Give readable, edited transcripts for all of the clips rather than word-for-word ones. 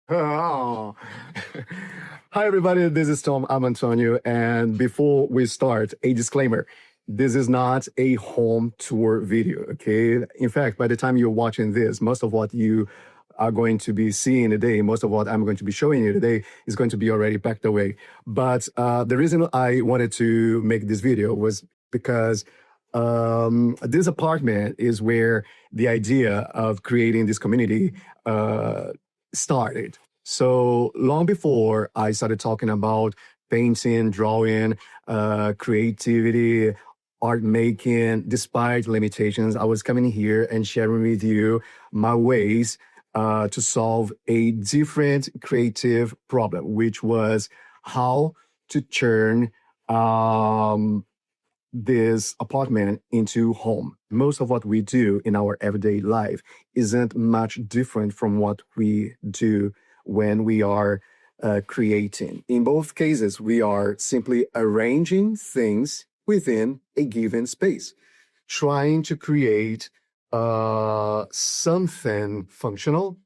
Oh. Hi, everybody. This is Tom. I'm Antonio. And before we start, a disclaimer. This is not a home tour video, okay? In fact, by the time you're watching this, most of what you are going to be seeing today, most of what I'm going to be showing you today is going to be already packed away. But the reason I wanted to make this video was because this apartment is where the idea of creating this community started. So long before I started talking about painting, drawing, creativity, art making, despite limitations, I was coming here and sharing with you my ways to solve a different creative problem, which was how to turn this apartment into home. Most of what we do in our everyday life isn't much different from what we do when we are creating. In both cases, we are simply arranging things within a given space, trying to create something functional,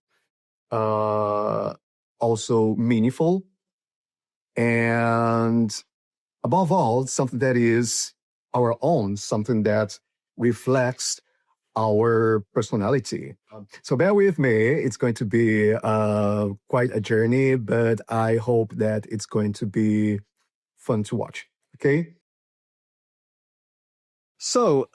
also meaningful, and above all, something that is our own, something that reflects our personality. So bear with me. It's going to be quite a journey, but I hope that it's going to be fun to watch. Okay? So,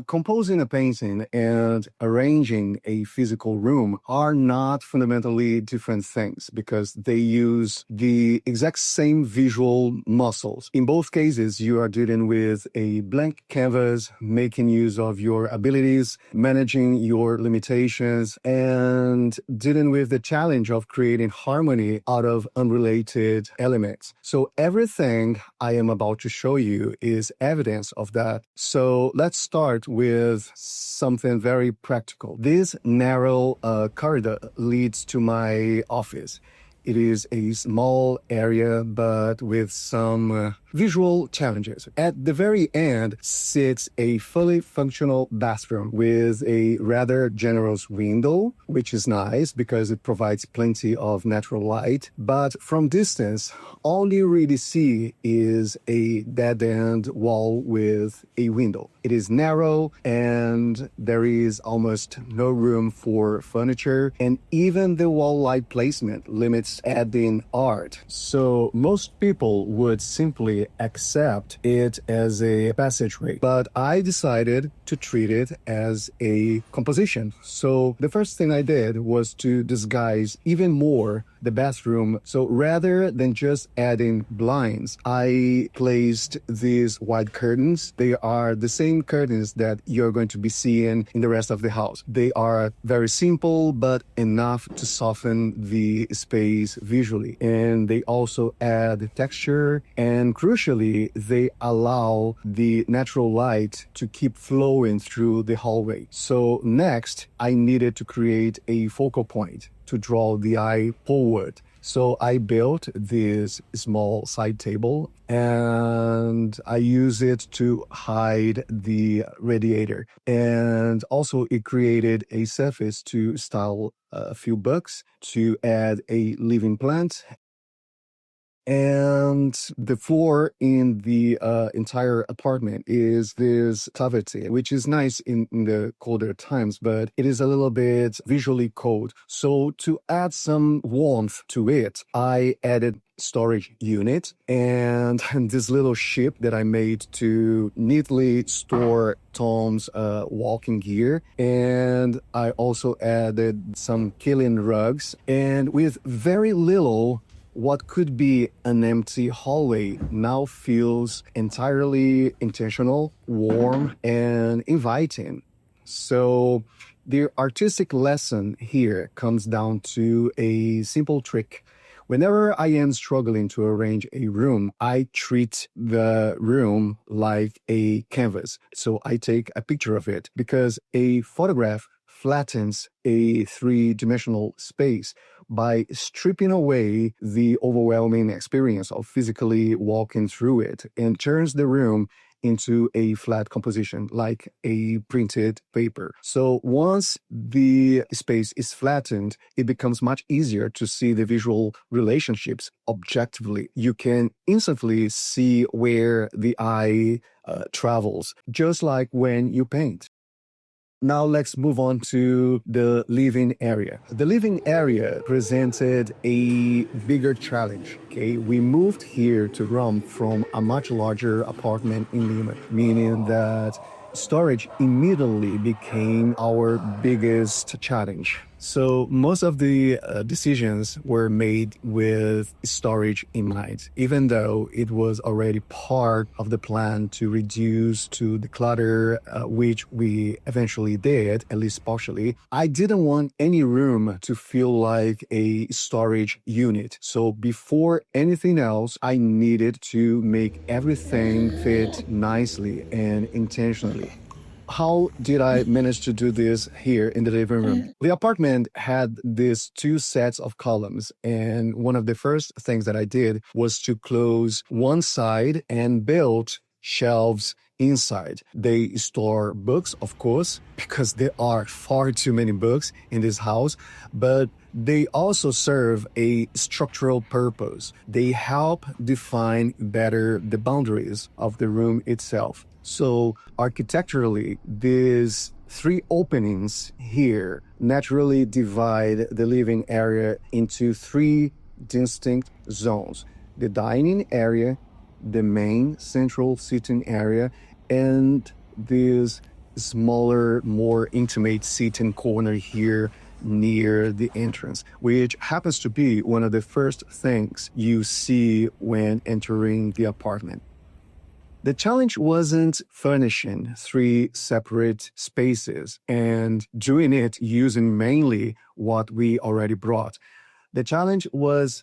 composing a painting and arranging a physical room are not fundamentally different things because they use the exact same visual muscles. In both cases, you are dealing with a blank canvas, making use of your abilities, managing your limitations, and dealing with the challenge of creating harmony out of unrelated elements. So, everything I am about to show you is evidence of that. So, let's start with something very practical. This narrow corridor leads to my office. It is a small area, but with some visual challenges. At the very end sits a fully functional bathroom with a rather generous window, which is nice because it provides plenty of natural light. But from distance, all you really see is a dead-end wall with a window. It is narrow and there is almost no room for furniture, and even the wall light placement limits adding art. So most people would simply accept it as a passageway, but I decided to treat it as a composition. So the first thing I did was to disguise even more the bathroom. So rather than just adding blinds, I placed these white curtains. They are the same curtains that you're going to be seeing in the rest of the house. They are very simple, but enough to soften the space visually. And they also add texture, and crucially, they allow the natural light to keep flowing through the hallway. So next, I needed to create a focal point to draw the eye forward. So I built this small side table and I use it to hide the radiator. And also it created a surface to style a few books, to add a living plant. And the floor in the entire apartment is this taveté, which is nice in the colder times, but it is a little bit visually cold. So to add some warmth to it, I added storage unit and this little ship that I made to neatly store Tom's walking gear. And I also added some killing rugs, and with very little, what could be an empty hallway now feels entirely intentional, warm, and inviting. So the artistic lesson here comes down to a simple trick. Whenever I am struggling to arrange a room, I treat the room like a canvas. So I take a picture of it because a photograph flattens a three-dimensional space by stripping away the overwhelming experience of physically walking through it and turns the room into a flat composition like a printed paper. So once the space is flattened, it becomes much easier to see the visual relationships objectively. You can instantly see where the eye travels, just like when you paint. Now let's move on to the living area. The living area presented a bigger challenge. Okay, we moved here to Rome from a much larger apartment in Lima, meaning that storage immediately became our biggest challenge. So most of the decisions were made with storage in mind, even though it was already part of the plan to reduce to the clutter, which we eventually did, at least partially. I didn't want any room to feel like a storage unit. So before anything else, I needed to make everything fit nicely and intentionally. How did I manage to do this here in the living room? The apartment had these two sets of columns, and one of the first things that I did was to close one side and build shelves inside. They store books, of course, because there are far too many books in this house, but they also serve a structural purpose. They help define better the boundaries of the room itself. So architecturally, these three openings here naturally divide the living area into three distinct zones: the dining area, the main central sitting area, and this smaller, more intimate sitting corner here near the entrance, which happens to be one of the first things you see when entering the apartment. The challenge wasn't furnishing three separate spaces and doing it using mainly what we already brought. The challenge was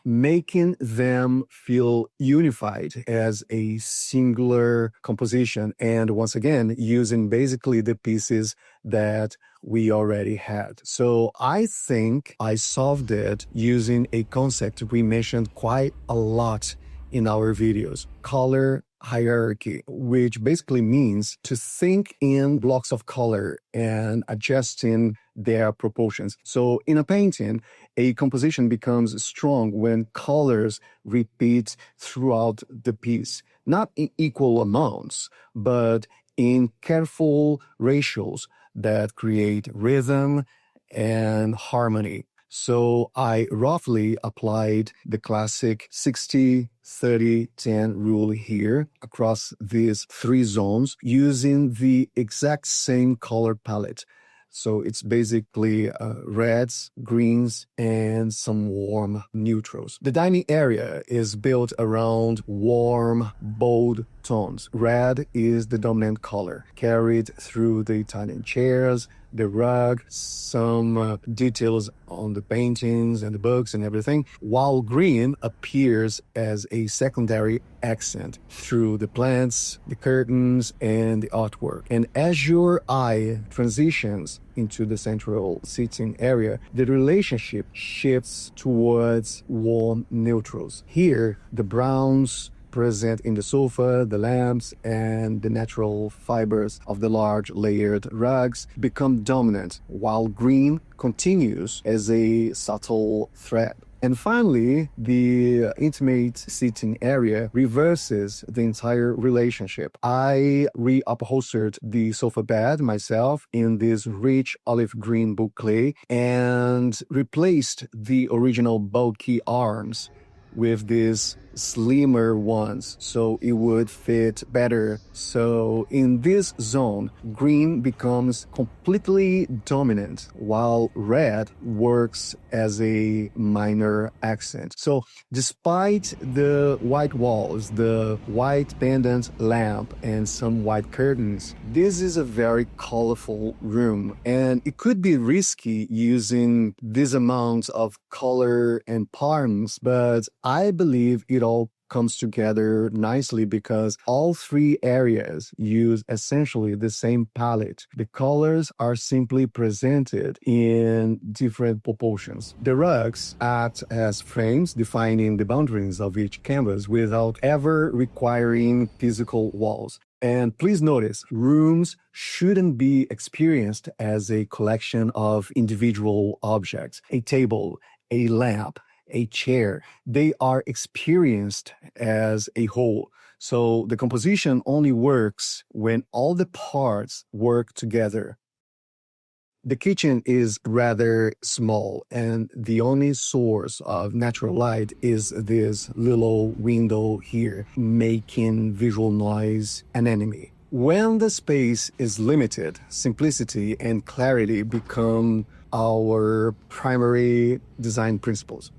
making them feel unified as a singular composition, and once again using basically the pieces that we already had. So I think I solved it using a concept we mentioned quite a lot in our videos: color hierarchy, which basically means to think in blocks of color and adjusting their proportions. So in a painting, a composition becomes strong when colors repeat throughout the piece, not in equal amounts, but in careful ratios that create rhythm and harmony. So I roughly applied the classic 60-30-10 rule here across these three zones using the exact same color palette. So it's basically reds, greens, and some warm neutrals. The dining area is built around warm, bold tones. Red is the dominant color, carried through the Italian chairs, the rug, some details on the paintings and the books and everything, while green appears as a secondary accent through the plants, the curtains, and the artwork. And as your eye transitions into the central seating area, the relationship shifts towards warm neutrals. Here, the browns present in the sofa, the lamps, and the natural fibers of the large layered rugs become dominant, while green continues as a subtle thread. And finally, the intimate seating area reverses the entire relationship. I reupholstered the sofa bed myself in this rich olive green boucle and replaced the original bulky arms with these slimmer ones so it would fit better. So in this zone, green becomes completely dominant while red works as a minor accent. So despite the white walls, the white pendant lamp, and some white curtains, this is a very colorful room, and it could be risky using this amount of color and patterns, but I believe it all comes together nicely because all three areas use essentially the same palette. The colors are simply presented in different proportions. The rugs act as frames defining the boundaries of each canvas without ever requiring physical walls. And please notice, rooms shouldn't be experienced as a collection of individual objects, a table, a lamp, a chair. They are experienced as a whole. So the composition only works when all the parts work together. The kitchen is rather small, and the only source of natural light is this little window here, making visual noise an enemy. When the space is limited, simplicity and clarity become our primary design principles.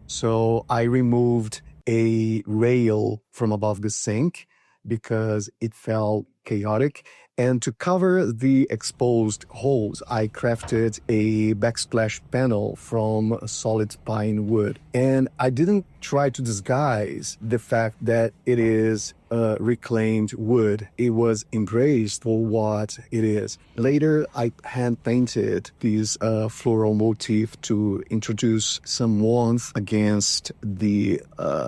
So I removed a rail from above the sink because it felt chaotic. And to cover the exposed holes, I crafted a backsplash panel from solid pine wood. And I didn't try to disguise the fact that it is reclaimed wood. It was embraced for what it is. Later, I hand painted this floral motif to introduce some warmth against the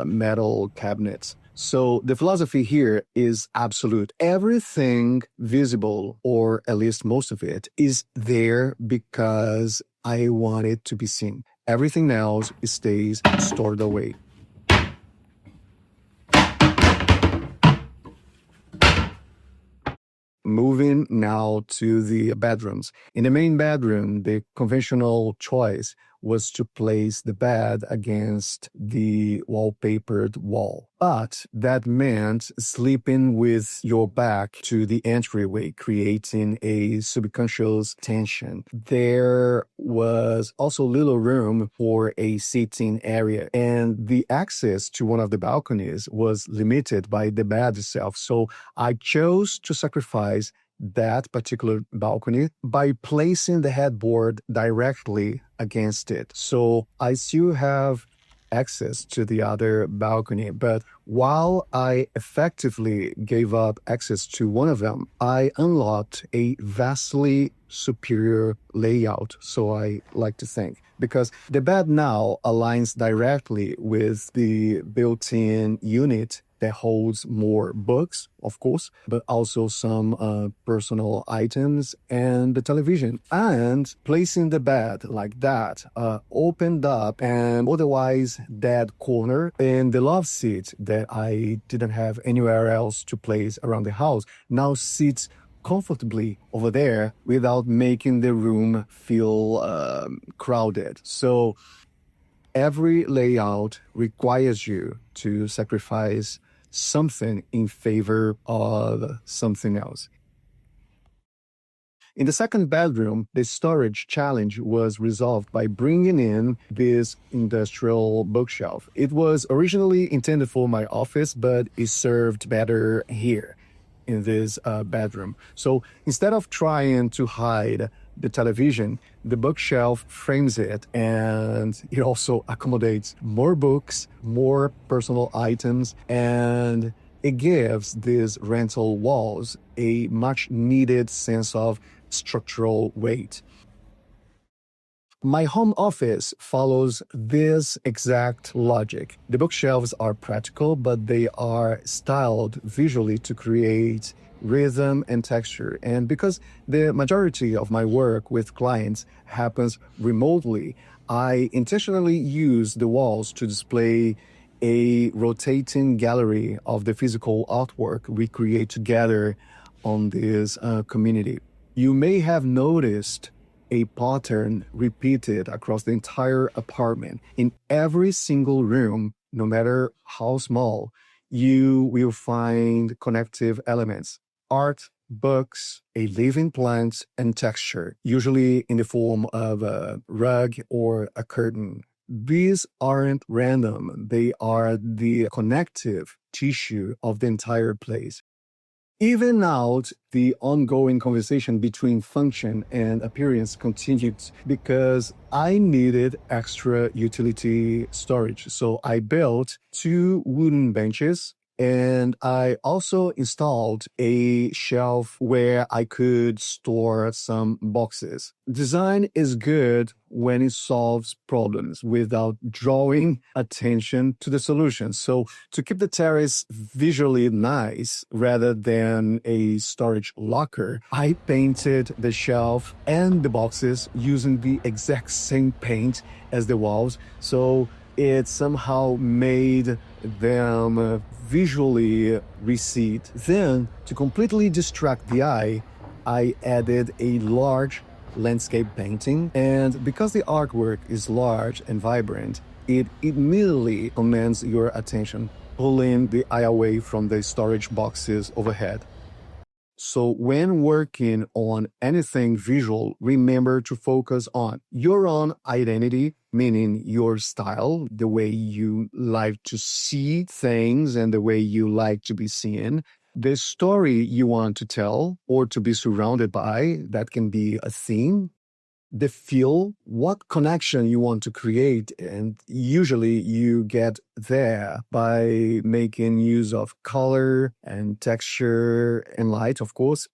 metal cabinets. So the philosophy here is absolute. Everything visible, or at least most of it, is there because I want it to be seen. Everything else stays stored away. Moving now to the bedrooms. In the main bedroom, the conventional choice was to place the bed against the wallpapered wall. But that meant sleeping with your back to the entryway, creating a subconscious tension. There was also little room for a seating area, and the access to one of the balconies was limited by the bed itself. So I chose to sacrifice that particular balcony by placing the headboard directly against it. So I still have access to the other balcony, but while I effectively gave up access to one of them, I unlocked a vastly superior layout, so I like to think, because the bed now aligns directly with the built-in unit that holds more books, of course, but also some personal items and the television. And placing the bed like that opened up an otherwise dead corner in the love seat that I didn't have anywhere else to place around the house now sits comfortably over there without making the room feel crowded. So every layout requires you to sacrifice something in favor of something else. In the second bedroom, the storage challenge was resolved by bringing in this industrial bookshelf. It was originally intended for my office, but it served better here in this bedroom. So instead of trying to hide the television, the bookshelf frames it, and it also accommodates more books, more personal items, and it gives these rental walls a much needed sense of structural weight. My home office follows this exact logic. The bookshelves are practical, but they are styled visually to create rhythm and texture. And because the majority of my work with clients happens remotely, I intentionally use the walls to display a rotating gallery of the physical artwork we create together on this community. You may have noticed a pattern repeated across the entire apartment. In every single room, no matter how small, you will find connective elements: art, books, a living plant, and texture, usually in the form of a rug or a curtain. These aren't random, they are the connective tissue of the entire place. Even out the ongoing conversation between function and appearance continued because I needed extra utility storage. So I built two wooden benches and I also installed a shelf where I could store some boxes. Design is good when it solves problems without drawing attention to the solution. So to keep the terrace visually nice rather than a storage locker, I painted the shelf and the boxes using the exact same paint as the walls. So it somehow made them visually recede. Then, to completely distract the eye, I added a large landscape painting. And because the artwork is large and vibrant, it immediately commands your attention, pulling the eye away from the storage boxes overhead. So when working on anything visual, remember to focus on your own identity, meaning your style, the way you like to see things and the way you like to be seen, the story you want to tell or to be surrounded by, that can be a theme, the feel, what connection you want to create. And usually you get there by making use of color and texture and light, of course.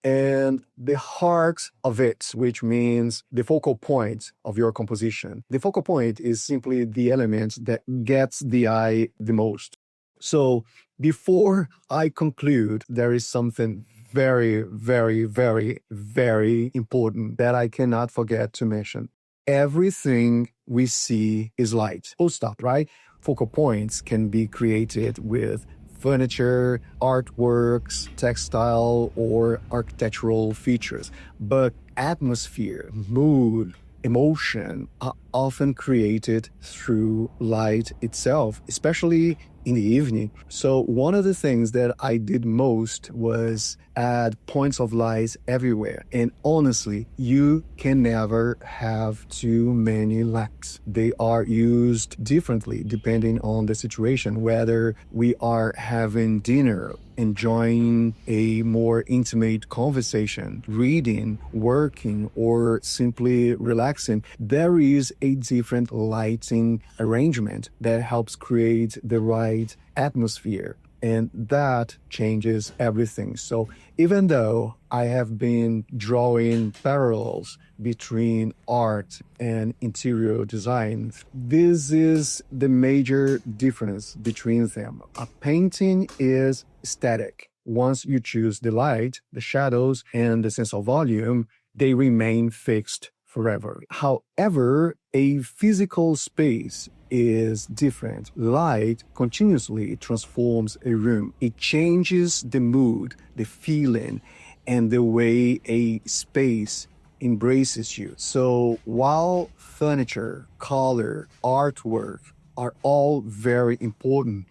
And the heart of it, which means the focal point of your composition. The focal point is simply the element that gets the eye the most. So before I conclude, there is something very, very, very, very important that I cannot forget to mention. Everything we see is light. Full stop, right? Focal points can be created with furniture, artworks, textile, or architectural features. But atmosphere, mood, emotion are often created through light itself, especially in the evening. So one of the things that I did most was add points of light everywhere. And honestly, you can never have too many lights. They are used differently depending on the situation, whether we are having dinner, enjoying a more intimate conversation, reading, working, or simply relaxing. There is a different lighting arrangement that helps create the right atmosphere. And that changes everything. So even though I have been drawing parallels between art and interior design, this is the major difference between them. A painting is static. Once you choose the light, the shadows, and the sense of volume, they remain fixed forever. However, a physical space is different. Light continuously transforms a room. It changes the mood, the feeling, and the way a space embraces you. So while furniture, color, artwork are all very important,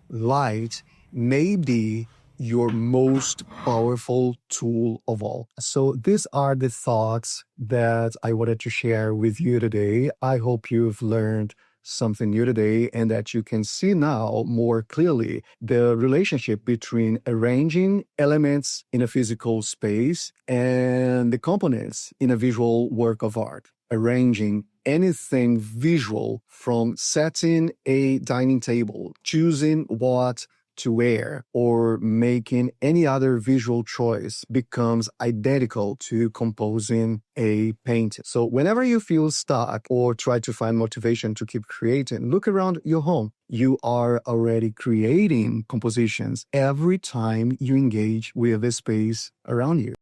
light may be your most powerful tool of all. So these are the thoughts that I wanted to share with you today. I hope you've learned something new today and that you can see now more clearly the relationship between arranging elements in a physical space and the components in a visual work of art. Arranging anything visual, from setting a dining table, choosing what to wear, or making any other visual choice, becomes identical to composing a painting. So whenever you feel stuck or try to find motivation to keep creating, look around your home. You are already creating compositions every time you engage with the space around you.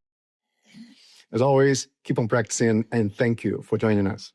As always, keep on practicing, and thank you for joining us.